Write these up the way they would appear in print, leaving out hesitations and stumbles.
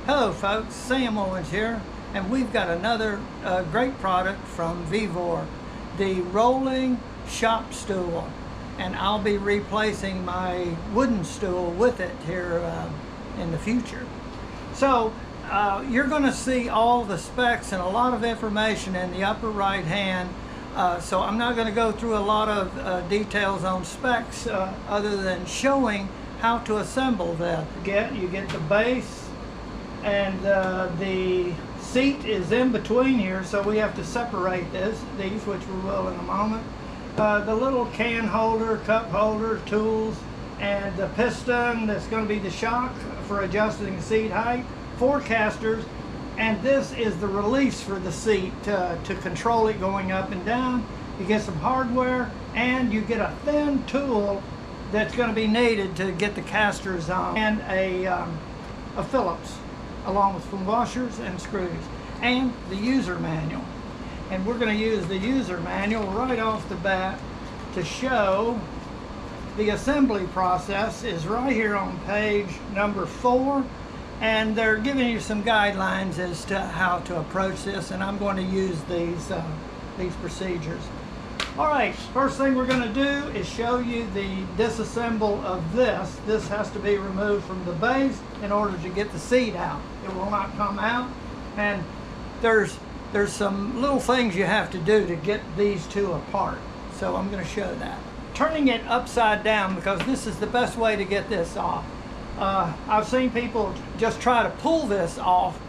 Hello folks, Sam Owens here, and we've got another great product from VEVOR, the Rolling Shop Stool, and I'll be replacing my wooden stool with it here in the future. So you're going to see all the specs and a lot of information in the upper right hand, so I'm not going to go through a lot of details on specs other than showing how to assemble that. You get the base, and the seat is in between here, so we have to separate these, which we will in a moment. The little can holder, cup holder, tools, and the piston that's going to be the shock for adjusting the seat height, 4 casters, and this is the release for the seat to control it going up and down. You get some hardware, and you get a thin tool that's going to be needed to get the casters on, and a Phillips, along with some washers and screws, and the user manual. And we're going to use the user manual right off the bat to show the assembly process. Is right here on page number 4, and they're giving you some guidelines as to how to approach this, and I'm going to use these procedures. All right, first thing we're going to do is show you the disassemble of this. This has to be removed from the base in order to get the seat out. It will not come out, and there's some little things you have to do to get these two apart. So I'm going to show that. Turning it upside down, because this is the best way to get this off. I've seen people just try to pull this off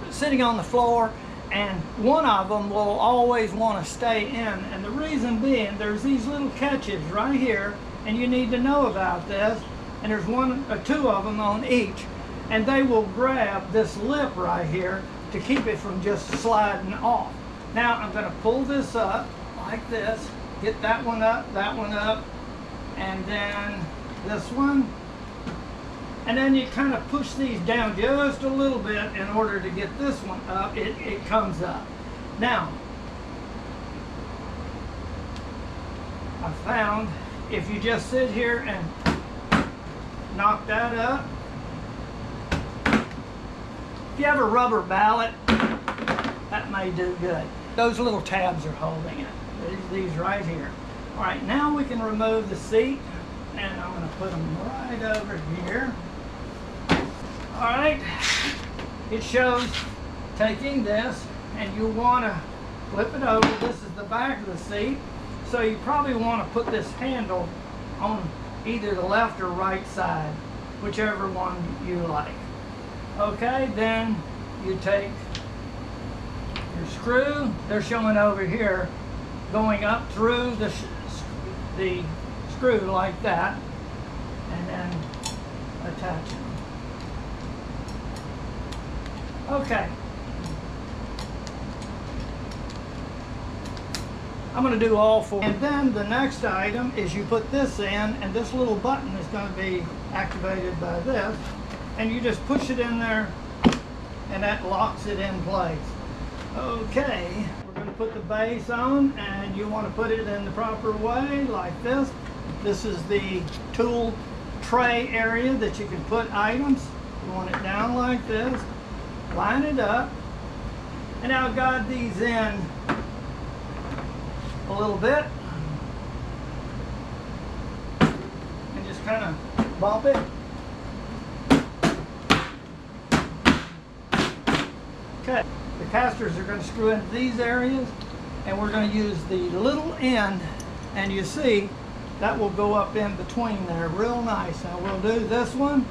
sitting on the floor, and one of them will always want to stay in, and the reason being there's these little catches right here, and you need to know about this, and there's 1 or 2 of them on each, and they will grab this lip right here to keep it from just sliding off. Now I'm going to pull this up like this, get that one up, and then this one, and then you kind of push these down just a little bit in order to get this one up. It comes up. Now, I found if you just sit here and knock that up, if you have a rubber mallet, that may do good. Those little tabs are holding it, these right here. All right, now we can remove the seat, and I'm going to put them right over here. All right, it shows taking this, and you want to flip it over. This is the back of the seat, so you probably want to put this handle on either the left or right side, whichever one you like. Okay, then you take your screw. They're showing over here, going up through the screw like that, and then attach it. Okay, I'm going to do all 4. And then the next item is you put this in, and this little button is going to be activated by this, and you just push it in there, and that locks it in place. Okay, we're going to put the base on, and you want to put it in the proper way like this. This is the tool tray area that you can put items. You want it down like this. Line it up, and now guide these in a little bit, and just kind of bump it. Okay, the casters are going to screw into these areas, and we're going to use the little end, and you see that will go up in between there real nice. Now we'll do this one.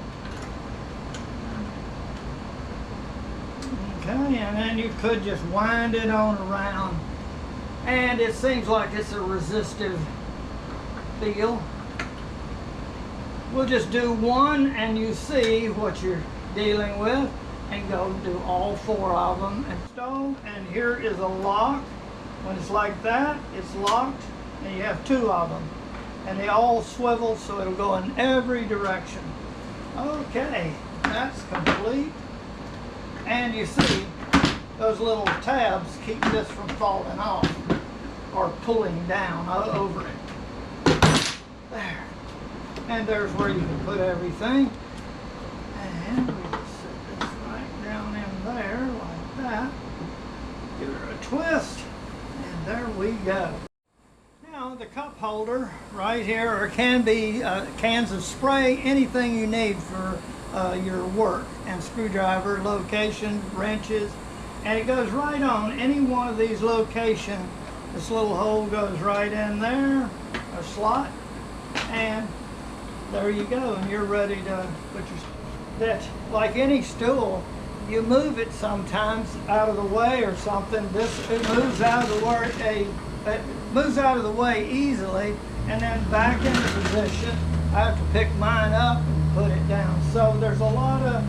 Okay, and then you could just wind it on around, and it seems like it's a resistive feel. We'll just do one, and you see what you're dealing with, and go do all 4 of them. And here is a lock. When it's like that, it's locked, and you have 2 of them, and they all swivel, so it'll go in every direction. Okay, that's complete. And you see, those little tabs keep this from falling off or pulling down over it. There. And there's where you can put everything. And we just set this right twist, and there we go. Now the cup holder right here, or can be cans of spray, anything you need for your work, and screwdriver, location, wrenches, and it goes right on any one of these locations. This little hole goes right in there, a slot, and there you go, and you're ready to put your, that, like any stool, you move it sometimes out of the way or something. It moves out of the way, it moves out of the way easily, and then back into position. I have to pick mine up and put it down. So there's a lot of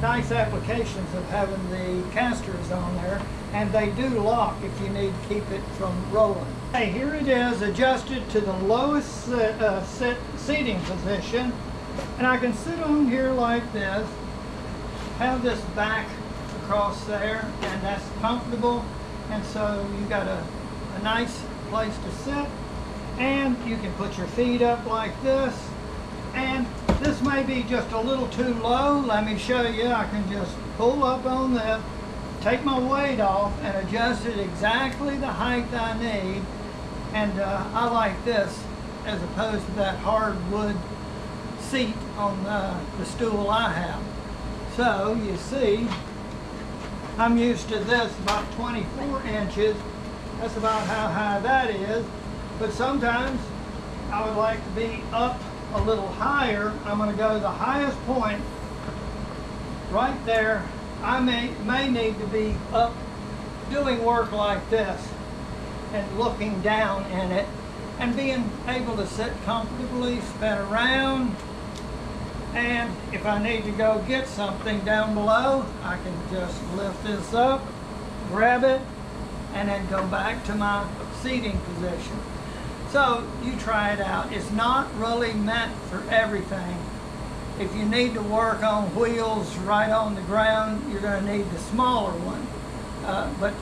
nice applications of having the casters on there, and they do lock if you need to keep it from rolling. Hey, here it is, adjusted to the lowest seating position, and I can sit on here like this, have this back across there, and that's comfortable, and so you got a nice place to sit, and you can put your feet up like this. And this may be just a little too low. Let me show you. I can just pull up on this, take my weight off, and adjust it exactly the height I need. And I like this as opposed to that hardwood seat on the stool I have. So you see, I'm used to this about 24 inches. That's about how high that is. But sometimes I would like to be up a little higher. I'm going to go to the highest point right there. I may need to be up doing work like this and looking down in it and being able to sit comfortably, spin around, and if I need to go get something down below, I can just lift this up, grab it, and then go back to my seating position. So you try it out. It's not really meant for everything. If you need to work on wheels right on the ground, you're going to need the smaller one. But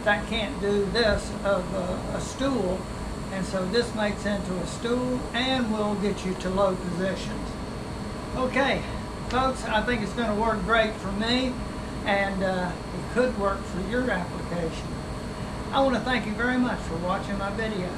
that can't do this of a stool. And so this makes into a stool and will get you to low positions. Okay, folks, I think it's going to work great for me, and it could work for your application. I want to thank you very much for watching my video.